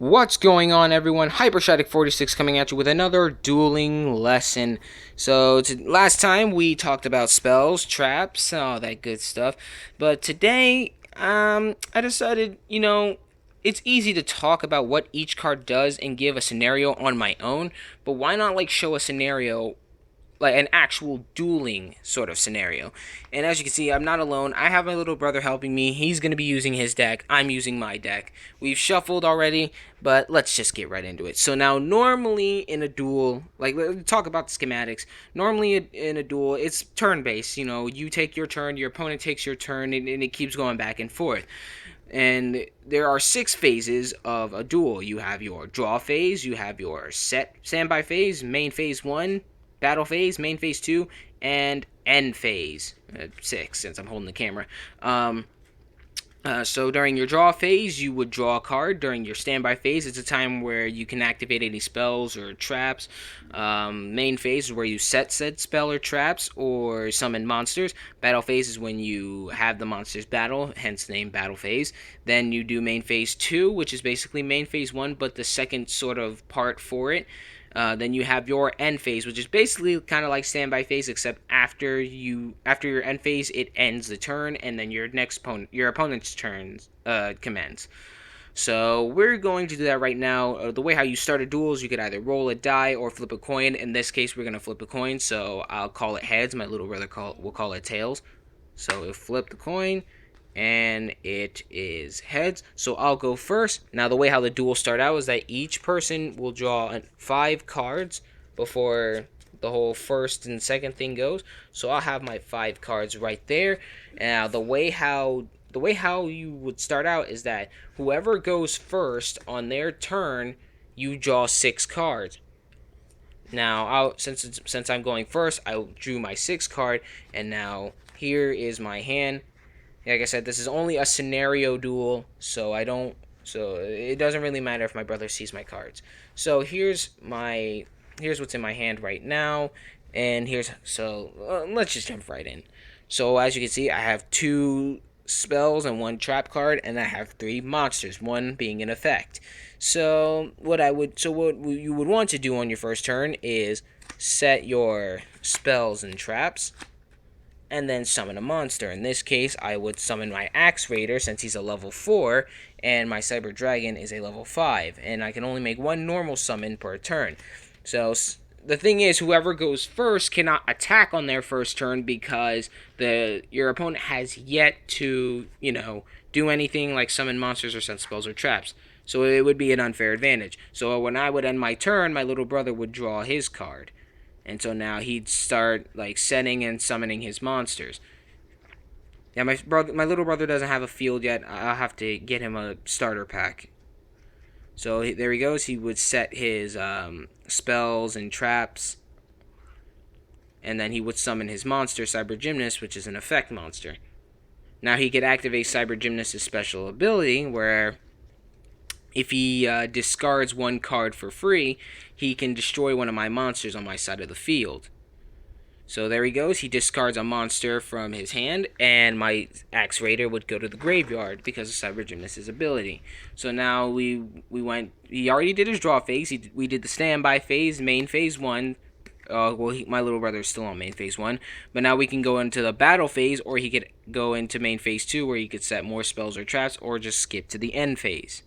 What's going on, everyone? Hypershatic46 coming at you with another dueling lesson. So, last time we talked about spells, traps, all that good stuff. But today, I decided, it's easy to talk about what each card does and give a scenario on my own. But why not, show a scenario like an actual dueling sort of scenario. And as you can see, I'm not alone. I have my little brother helping me. He's going to be using his deck. I'm using my deck. We've shuffled already, but let's just get right into it. So now, normally in a duel, let's talk about the schematics. Normally in a duel, it's turn-based. You take your turn, your opponent takes your turn, and it keeps going back and forth. And there are 6 phases of a duel. You have your draw phase, you have your standby phase, main phase 1, battle phase, main phase 2, and end phase 6, since I'm holding the camera. So during your draw phase, you would draw a card. During your standby phase, it's a time where you can activate any spells or traps. Main phase is where you set said spell or traps or summon monsters. Battle phase is when you have the monsters battle, hence the name battle phase. Then you do main phase 2, which is basically main phase 1, but the second sort of part for it. Then you have your end phase, which is basically kind of like standby phase, except after your end phase, it ends the turn, and then your opponent's turn commence. So we're going to do that right now. The way how you start a duel is you could either roll a die or flip a coin. In this case, we're gonna flip a coin, so I'll call it heads. My little brother will call it tails. So we'll flip the coin, and it is heads. So I'll go first. Now the way how the duel start out is that each person will draw 5 cards before the whole first and second thing goes. So I'll have my 5 cards right there. Now the way how you would start out is that whoever goes first on their turn, you draw 6 cards. Now, since I'm going first, I drew my 6th card, and now here is my hand. Like I said, this is only a scenario duel, so it doesn't really matter if my brother sees my cards. So here's what's in my hand right now, and let's just jump right in. So as you can see, I have 2 spells and 1 trap card, and I have 3 monsters, 1 being in effect. So what you would want to do on your first turn is set your spells and traps, and then summon a monster. In this case, I would summon my Axe Raider since he's a level 4, and my Cyber Dragon is a level 5, and I can only make 1 normal summon per turn. So the thing is, whoever goes first cannot attack on their first turn because your opponent has yet to, do anything like summon monsters or send spells or traps. So it would be an unfair advantage. So when I would end my turn, my little brother would draw his card. And so now he'd start setting and summoning his monsters. Yeah, my little brother doesn't have a field yet. I'll have to get him a starter pack. So there he goes. He would set his spells and traps, and then he would summon his monster, Cyber Gymnast, which is an effect monster. Now he could activate Cyber Gymnast's special ability, where if he discards 1 card for free, he can destroy one of my monsters on my side of the field. So there he goes. He discards a monster from his hand, and my Axe Raider would go to the graveyard because of Cyber Gymnast's ability. So now we went. He already did his draw phase. We did the standby phase, main phase 1. My little brother is still on main phase 1, but now we can go into the battle phase, or he could go into main phase 2, where he could set more spells or traps, or just skip to the end phase.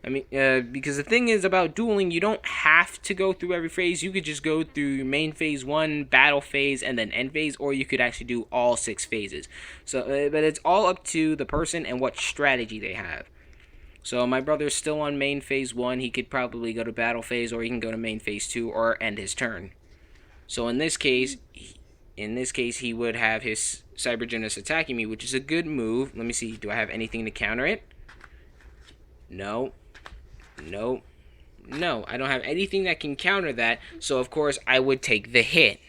Because the thing is about dueling, you don't have to go through every phase. You could just go through main phase 1, battle phase, and then end phase, or you could actually do all 6 phases. So, but it's all up to the person and what strategy they have. So my brother's still on main phase 1. He could probably go to battle phase, or he can go to main phase 2, or end his turn. So in this case, he would have his Cyber Gymnast attacking me, which is a good move. Let me see. Do I have anything to counter it? No. No, I don't have anything that can counter that, so of course I would take the hit.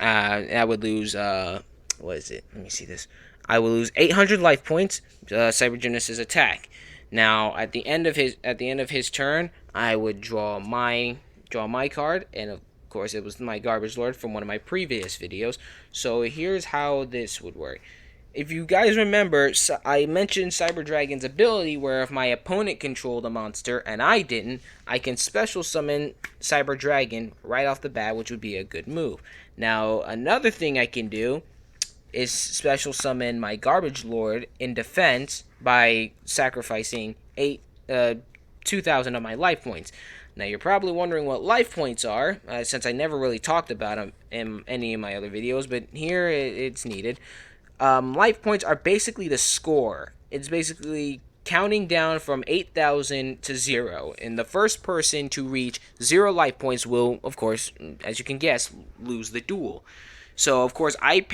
I would lose, what is it? Let me see this. I will lose 800 life points, Cyber Gymnast's attack. Now, at the end of his turn, I would draw my card, and of course it was my Garbage Lord from one of my previous videos. So here's how this would work. If you guys remember, I mentioned Cyber Dragon's ability where if my opponent controlled a monster and I didn't, I can special summon Cyber Dragon right off the bat, which would be a good move. Now, another thing I can do is special summon my Garbage Lord in defense by sacrificing 2,000 of my life points. Now you're probably wondering what life points are, since I never really talked about them in any of my other videos, but here it's needed. Life points are basically the score. It's basically counting down from 8,000 to 0. And the first person to reach 0 life points will, of course, as you can guess, lose the duel. So, of course, I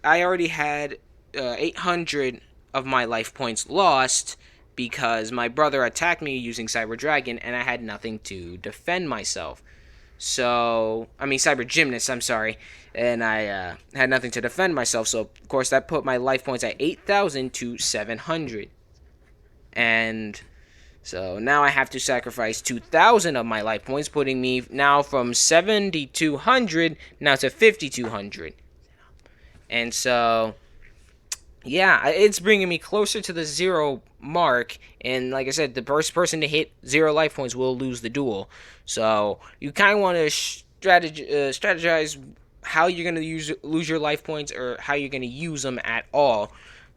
already had 800 of my life points lost because my brother attacked me using Cyber Dragon and I had nothing to defend myself. So, I mean, Cyber Gymnast, I'm sorry. And I had nothing to defend myself. So, of course, that put my life points at 8,000 to 700. And so now I have to sacrifice 2,000 of my life points, putting me now from 7,200 now to 5,200. And so yeah, it's bringing me closer to the 0 mark. And like I said, the first person to hit 0 life points will lose the duel. So you kind of want to strategize how you're going to lose your life points or how you're going to use them at all.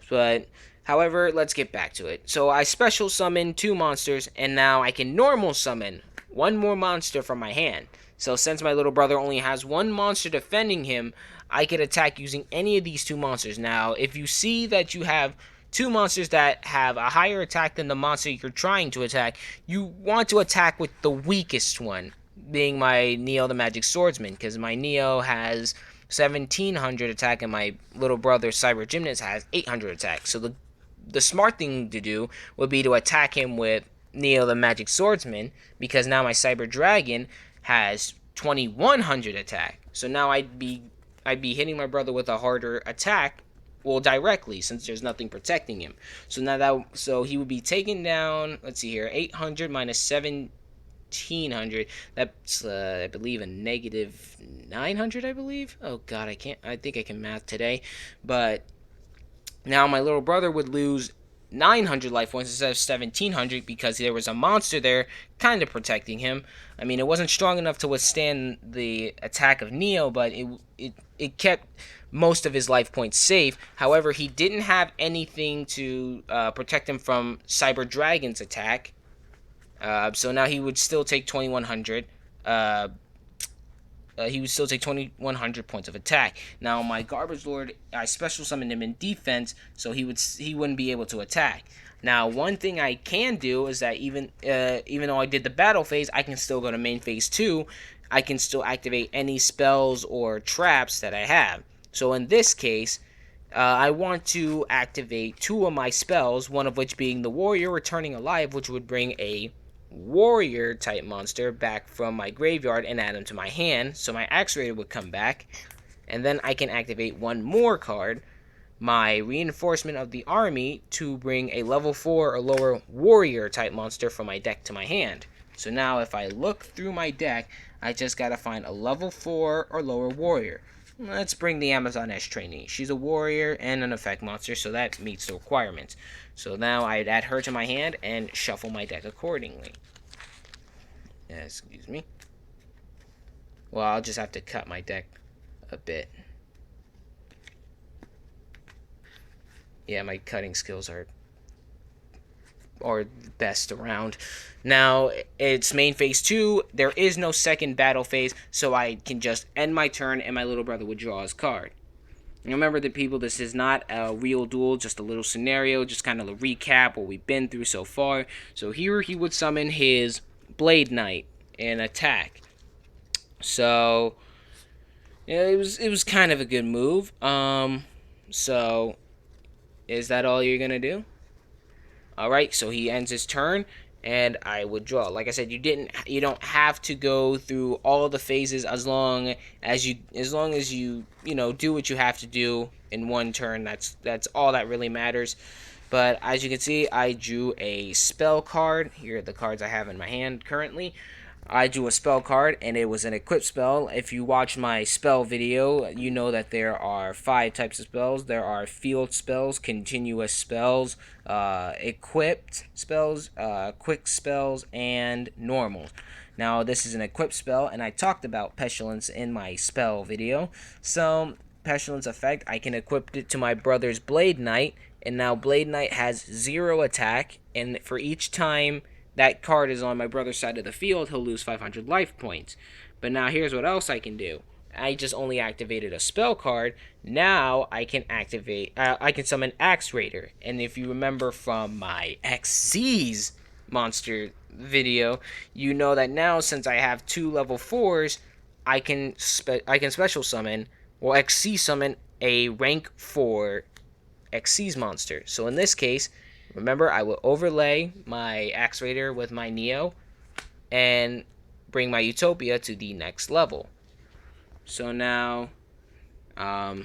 But however, let's get back to it. So I special summon 2 monsters, and now I can normal summon 1 more monster from my hand. So since my little brother only has 1 monster defending him, I could attack using any of these 2 monsters. Now, if you see that you have 2 monsters that have a higher attack than the monster you're trying to attack, you want to attack with the weakest one, being my Neo the Magic Swordsman, because my Neo has 1,700 attack and my little brother Cyber Gymnast has 800 attack. So the smart thing to do would be to attack him with Neo the Magic Swordsman, because now my Cyber Dragon has 2,100 attack. So now I'd be hitting my brother with a harder attack, well, directly, since there's nothing protecting him. So he would be taken down. Let's see here, 800 minus 1,700. That's I believe a negative 900. I believe. Oh God, I can't. I think I can math today, but now my little brother would lose 900 life points instead of 1,700 because there was a monster there kind of protecting him. I mean, it wasn't strong enough to withstand the attack of Neo, but it kept most of his life points safe. However, he didn't have anything to protect him from Cyber Dragon's attack. So now he would still take 2,100. He would still take 2,100 points of attack. Now my Garbage Lord, I special summoned him in defense, so he wouldn't be able to attack. Now one thing I can do is that even though I did the battle phase, I can still go to main phase 2. I can still activate any spells or traps that I have. So in this case, I want to activate 2 of my spells, one of which being the Warrior Returning Alive, which would bring a warrior type monster back from my graveyard and add him to my hand, so my Axe Raider would come back. And then I can activate 1 more card, my Reinforcement of the Army, to bring a level 4 or lower warrior type monster from my deck to my hand. So now if I look through my deck, I just gotta find a level 4 or lower warrior. Let's bring the Amazon S Trainee. She's a warrior and an effect monster, so that meets the requirements. So now I'd add her to my hand and shuffle my deck accordingly. Excuse me. Well, I'll just have to cut my deck a bit. Yeah, my cutting skills are best around. Now, it's main phase 2. There is no second battle phase, so I can just end my turn and my little brother would draw his card. Remember, the people, this is not a real duel, just a little scenario, just kind of a recap what we've been through so far. So here he would summon his Blade Knight and attack. So yeah, it was kind of a good move. So is that all you're gonna do? Alright, so he ends his turn and I would draw. Like I said, you don't have to go through all the phases as long as you do what you have to do in one turn. That's all that really matters. But as you can see, I drew a spell card. Here are the cards I have in my hand currently. I drew a spell card, and it was an equip spell. If you watch my spell video, you know that there are 5 types of spells. There are field spells, continuous spells, equipped spells, quick spells, and normal. Now, this is an equipped spell, and I talked about Pestilence in my spell video. So, Pestilence effect, I can equip it to my brother's Blade Knight, and now Blade Knight has 0 attack, and for each time that card is on my brother's side of the field, he'll lose 500 life points. But now here's what else I can do. I just only activated a spell card. Now I can I can summon Axe Raider. And if you remember from my XZ's monster video, you know that now since I have 2 level 4s, I can special summon, or XC summon, a rank 4 XC's monster. So in this case, remember, I will overlay my Axe Raider with my Neo and bring my Utopia to the next level. So now, I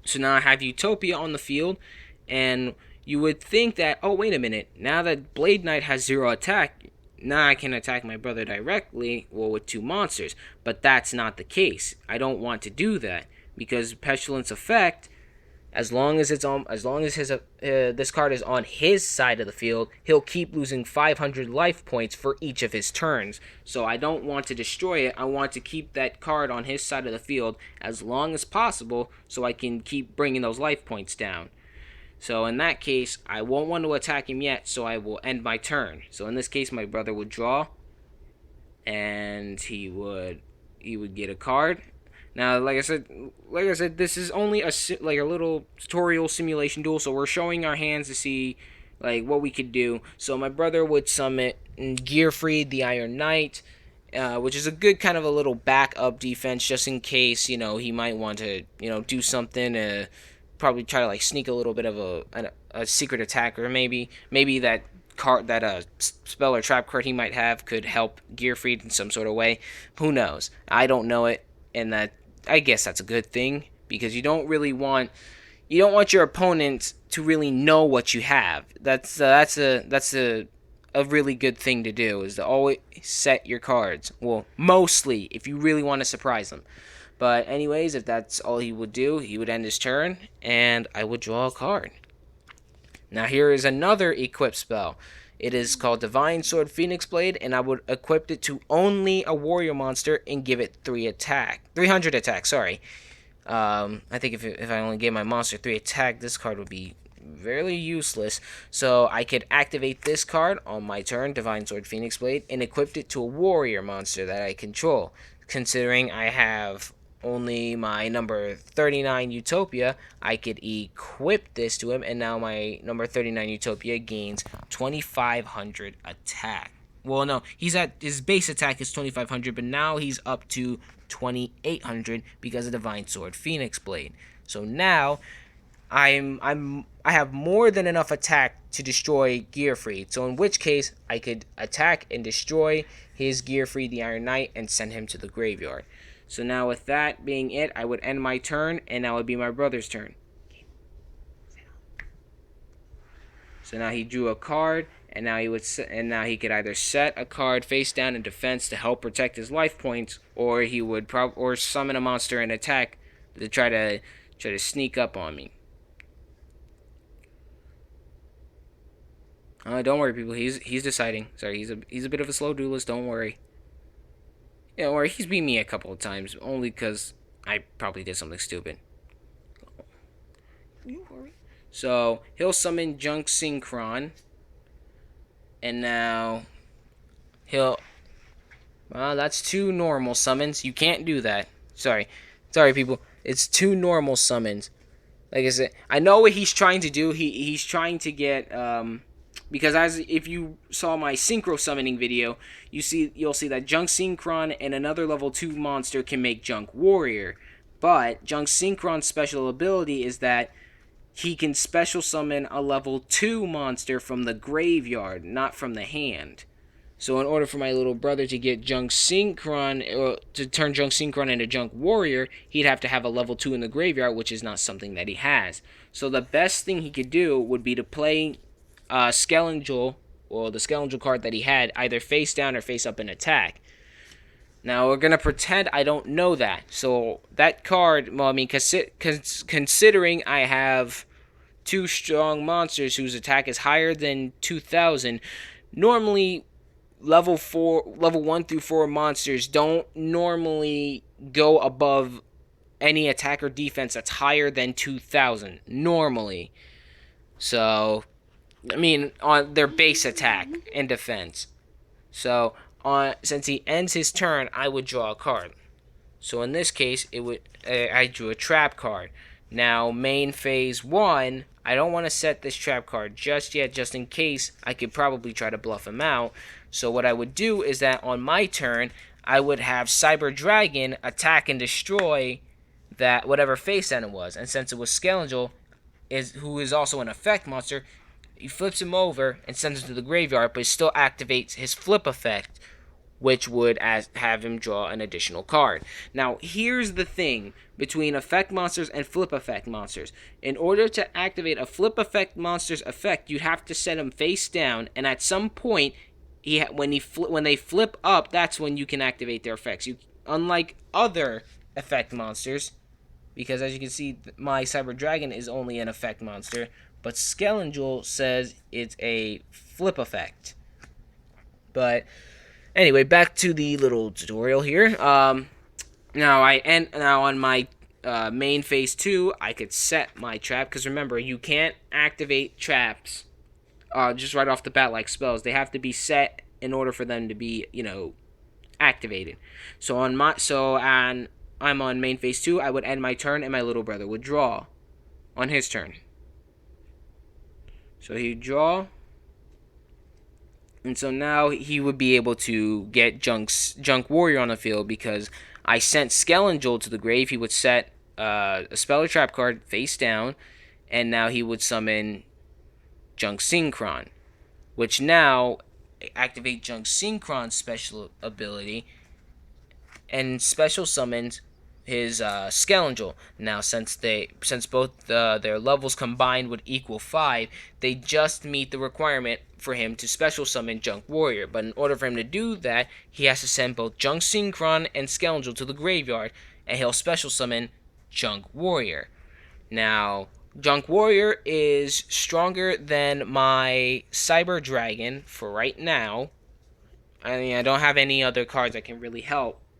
have Utopia on the field, and you would think that, oh, wait a minute, now that Blade Knight has 0 attack, now I can attack my brother directly, well, with 2 monsters. But that's not the case. I don't want to do that, because Pestilence effect, as long as this card is on his side of the field, he'll keep losing 500 life points for each of his turns. So I don't want to destroy it. I want to keep that card on his side of the field as long as possible, so I can keep bringing those life points down. So in that case, I won't want to attack him yet, so I will end my turn. So in this case, my brother would draw, and he would get a card. Now, like I said, this is only a little tutorial simulation duel, so we're showing our hands to see what we could do. So my brother would summon Gearfried, the Iron Knight, which is a good kind of a little backup defense, just in case he might want to do something. Probably try to sneak a little bit of a secret attack, or maybe that card, that spell or trap card he might have, could help Gearfried in some sort of way. Who knows? I don't know it, and I guess that's a good thing, because you don't want your opponent to really know what you have. That's a really good thing to do, is to always set your cards. Well, mostly if you really want to surprise them. But anyways, if that's all he would do, he would end his turn, and I would draw a card. Now here is another equip spell. It is called Divine Sword Phoenix Blade, and I would equip it to only a warrior monster and give it 300 attack. Sorry. I think if I only gave my monster 3 attack, this card would be very useless. So I could activate this card on my turn, Divine Sword Phoenix Blade, and equip it to a warrior monster that I control. Considering I have only my number 39 Utopia, I could equip this to him, and now my number 39 Utopia gains 2,500 attack. Well, no, his base attack is 2,500, but now he's up to 2,800 because of Divine Sword Phoenix Blade. So now I have more than enough attack to destroy Gearfried. So in which case, I could attack and destroy his Gearfried, the Iron Knight, and send him to the graveyard. So now with that being it, I would end my turn, and now would be my brother's turn. So now he drew a card, and now he could either set a card face down in defense to help protect his life points, or he would or summon a monster and attack to try to sneak up on me. Don't worry, people. He's deciding. Sorry, he's a bit of a slow duelist. Don't worry. Yeah, or he's beat me a couple of times, only because I probably did something stupid. So he'll summon Junk Synchron, and now that's 2 normal summons. You can't do that. Sorry, people. It's 2 normal summons. Like I said, I know what he's trying to do. He's trying to get because if you saw my synchro summoning video, you'll see that Junk Synchron and another level 2 monster can make Junk Warrior. But Junk Synchron's special ability is that he can special summon a level 2 monster from the graveyard, not from the hand. So in order for my little brother to get Junk Synchron, or to turn Junk Synchron into Junk Warrior, he'd have to have a level 2 in the graveyard, which is not something that he has. So the best thing he could do would be to play Skelengel or the Scoundrel card that he had, either face down or face up in attack. Now we're gonna pretend I don't know that. So that card, well, I mean, considering I have two strong monsters whose attack is higher than 2,000, normally level 1 through 4 monsters don't normally go above any attack or defense that's higher than 2,000 normally. So I mean, on their base attack and defense. So since he ends his turn, I would draw a card. So in this case, I drew a trap card. Now main phase 1, I don't want to set this trap card just yet, just in case I could probably try to bluff him out. So what I would do is that on my turn, I would have Cyber Dragon attack and destroy that whatever face that it was. And since it was Scoundrel, who is also an effect monster, he flips him over and sends him to the graveyard, but he still activates his flip effect, which would have him draw an additional card. Now, here's the thing between effect monsters and flip effect monsters. In order to activate a flip effect monster's effect, you have to set him face down, and at some point, when they flip up, that's when you can activate their effects. Unlike other effect monsters, because as you can see, my Cyber Dragon is only an effect monster, but Scoundrel says it's a flip effect. But anyway, back to the little tutorial here. Now on my main phase 2, I could set my trap, because remember, you can't activate traps just right off the bat like spells. They have to be set in order for them to be, activated. I'm on main phase 2, I would end my turn and my little brother would draw on his turn. So he'd draw, and so now he would be able to get Junk Warrior on the field, because I sent Scoundrel to the grave. He would set a spell or trap card face down, and now he would summon Junk Synchron, which now activate Junk Synchron's special ability and special summons his Scoundrel. Now, since both their levels combined would equal 5, they just meet the requirement for him to special summon Junk Warrior. But in order for him to do that, he has to send both Junk Synchron and Scoundrel to the graveyard, and he'll special summon Junk Warrior. Now, Junk Warrior is stronger than my Cyber Dragon for right now. I mean, I don't have any other cards that can really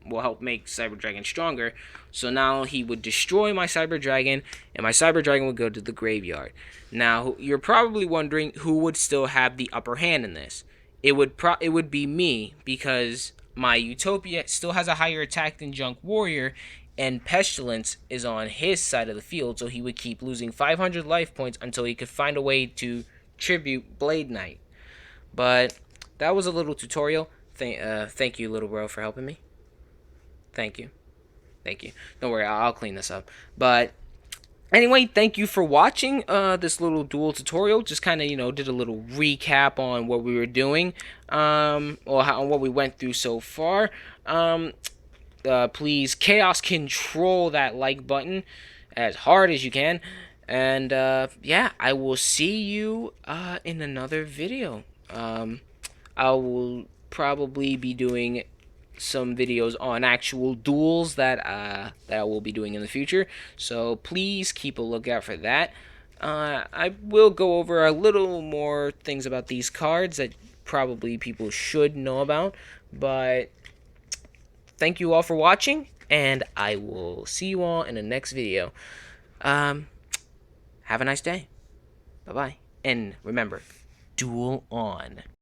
will help make Cyber Dragon stronger. So now he would destroy my Cyber Dragon, and my Cyber Dragon would go to the graveyard. Now, you're probably wondering who would still have the upper hand in this. It would be me, because my Utopia still has a higher attack than Junk Warrior, and Pestilence is on his side of the field, so he would keep losing 500 life points until he could find a way to tribute Blade Knight. But that was a little tutorial. Thank you, little bro, for helping me. Thank you. Don't worry, I'll clean this up. But anyway, thank you for watching this little duel tutorial. Just kind of, did a little recap on what we were doing, or what we went through so far. Please chaos control that like button as hard as you can. And yeah, I will see you in another video. I will probably be doing some videos on actual duels that I will be doing in the future, so please keep a lookout for that. I will go over a little more things about these cards that probably people should know about, but thank you all for watching, and I will see you all in the next video. Have a nice day. Bye-bye. And remember, duel on.